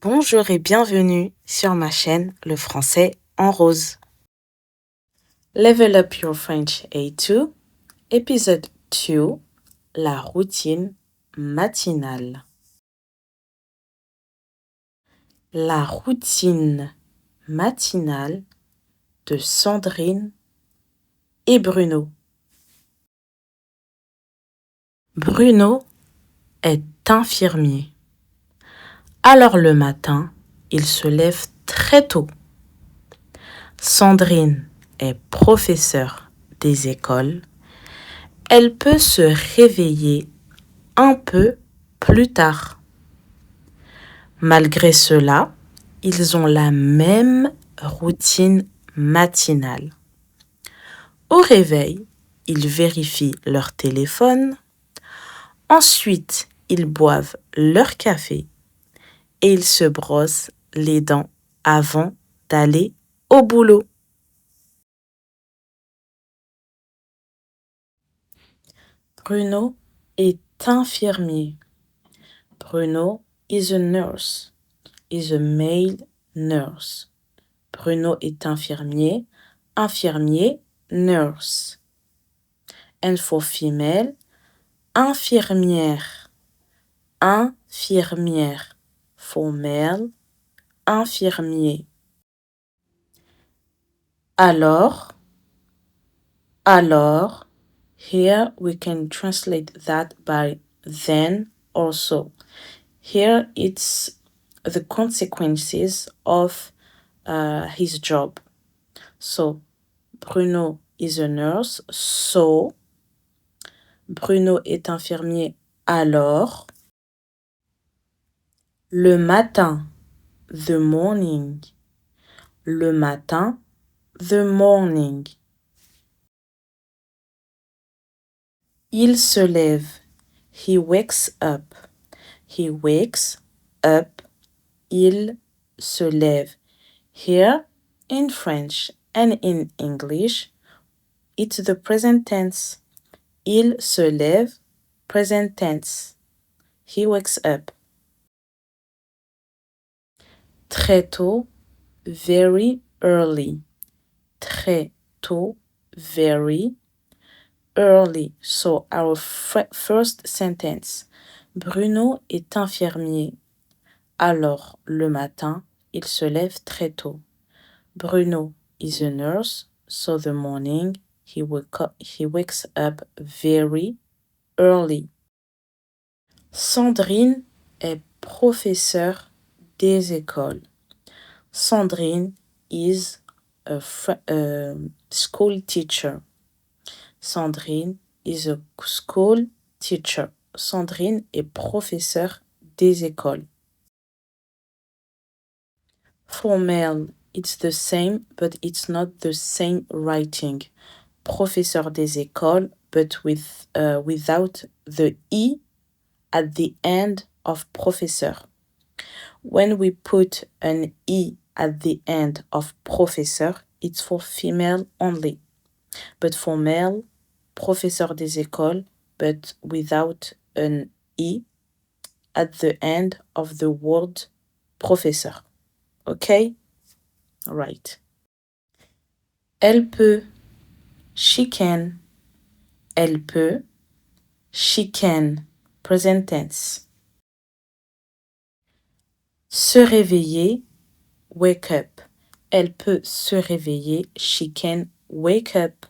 Bonjour et bienvenue sur ma chaîne Le Français en Rose. Level Up Your French A2, épisode 2, la routine matinale. La routine matinale de Sandrine et Bruno. Bruno est infirmier. Alors le matin, il se lève très tôt. Sandrine est professeure des écoles. Elle peut se réveiller un peu plus tard. Malgré cela, ils ont la même routine matinale. Au réveil, ils vérifient leur téléphone. Ensuite, ils boivent leur café et ils se brossent les dents avant d'aller au boulot. Bruno est infirmier. Bruno is a nurse. Is a male nurse. Bruno est infirmier. Infirmier, nurse. And for female, infirmière. Infirmière. For male, infirmier. Alors, here we can translate that by then also. Here it's the consequences of his job. So, Bruno is a nurse, so Bruno est infirmier, alors le matin, the morning. Le matin, the morning. Il se lève, he wakes up. He wakes up, il se lève. Here, in French and in English, it's the present tense. Il se lève, present tense. He wakes up. Très tôt, very early. Très tôt, very early. So our first sentence. Bruno est infirmier. Alors, le matin, il se lève très tôt. Bruno is a nurse, so the morning he wakes up very early. Sandrine est professeure des écoles. Sandrine is a school teacher. Sandrine is a school teacher. Sandrine est professeure des écoles. For male, it's the same, but it's not the same writing. Professeur des écoles, but without the E at the end of professeur. When we put an E at the end of professeur, it's for female only. But for male, professeur des écoles, but without an E at the end of the word professeur. Okay? All right. Elle peut, she can. Elle peut, she can. Present tense. Se réveiller, wake up. Elle peut se réveiller, she can wake up.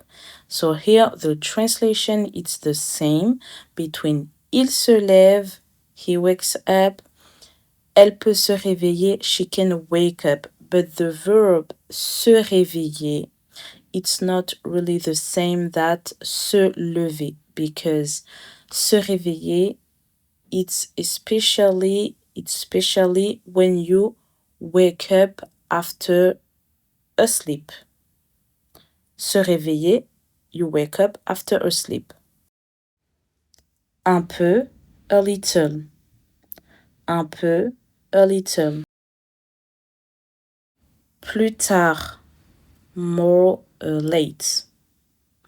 So here the translation is the same between il se lève, he wakes up. Elle peut se réveiller, she can wake up. But the verb se réveiller, it's not really the same that se lever, because se réveiller, it's especially when you wake up after a sleep. Se réveiller, you wake up after a sleep. Un peu, a little. Un peu, a little. Plus tard, more late.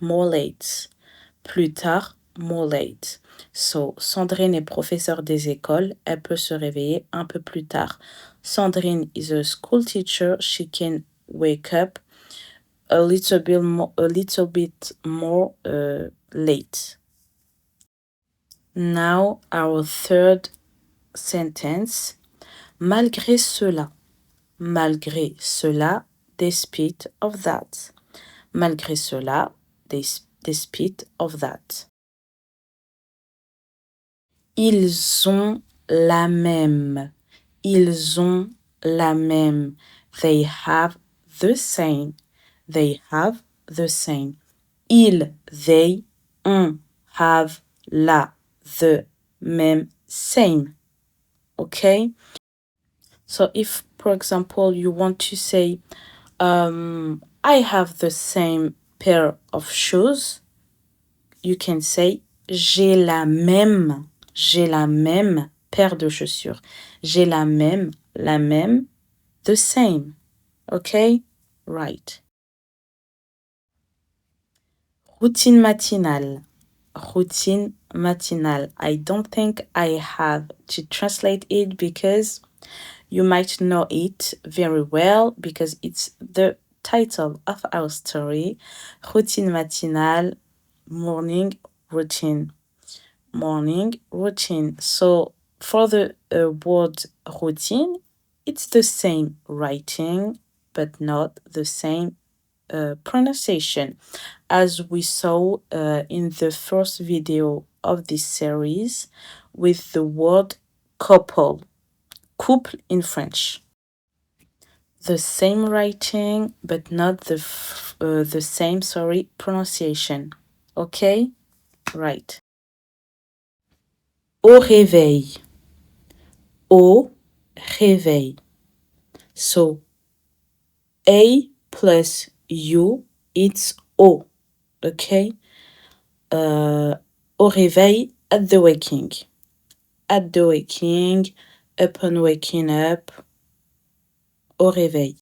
More late. Plus tard, more late. So, Sandrine est professeure des écoles. Elle peut se réveiller un peu plus tard. Sandrine is a school teacher. She can wake up a little bit more late. Now, our third sentence. Malgré cela. Malgré cela, despite of that. Malgré cela, despite of that. Ils ont la même. Ils ont la même. They have the same. They have the same. Ils, they, ont, have, la, the, même, same. Okay? So if, for example, you want to say, I have the same pair of shoes, you can say, j'ai la même paire de chaussures. J'ai la même, the same. Okay? Right. Routine matinale. Routine matinale. I don't think I have to translate it because you might know it very well because it's the title of our story. Routine matinale, morning routine. Morning routine. So for the word routine, it's the same writing, but not the same pronunciation. As we saw in the first video of this series with the word couple. Couple in French. The same writing, but not the same pronunciation. Okay? Right. Au réveil. Au réveil. So, A plus U, it's O. Okay? Au réveil, at the waking. At the waking, upon waking up. Au réveil.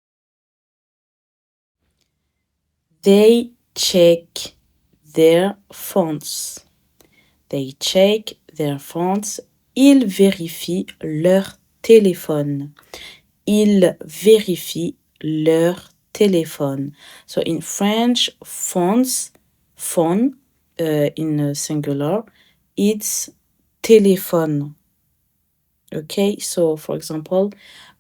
They check their phones. They check their phones. Ils vérifient leur téléphone. Ils vérifient leur téléphone. So in French, phones, phone, in singular, it's téléphone. Okay, so for example,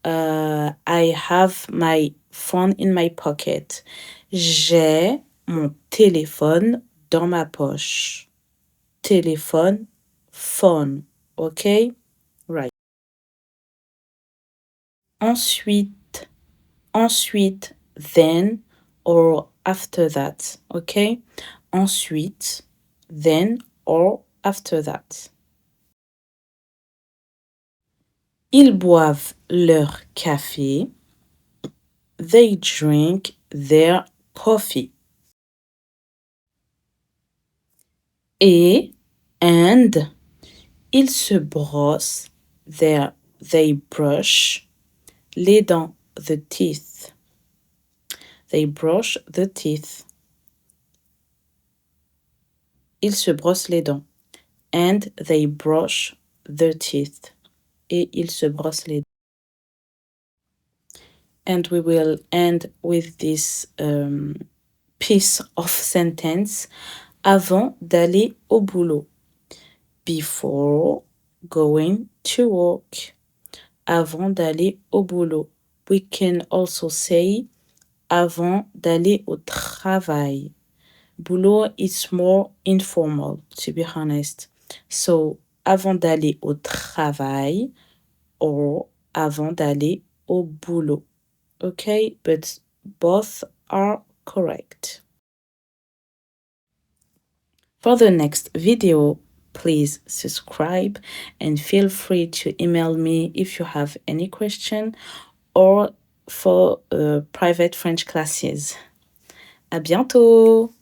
I have my phone in my pocket. J'ai mon téléphone dans ma poche. Téléphone, phone. Okay? Right. Ensuite, then, or after that. Okay? Ensuite, then, or after that. Ils boivent leur café. They drink their coffee. And ils se brossent they brush les dents, the teeth. They brush the teeth. Ils se brossent les dents. And they brush the teeth. Et ils se brossent les dents. And we will end with this piece of sentence. Avant d'aller au boulot. Before going to work. Avant d'aller au boulot. We can also say avant d'aller au travail. Boulot is more informal, to be honest. So, avant d'aller au travail or avant d'aller au boulot. Okay, but both are correct. For the next video, please subscribe and feel free to email me if you have any question or for private French classes. À bientôt!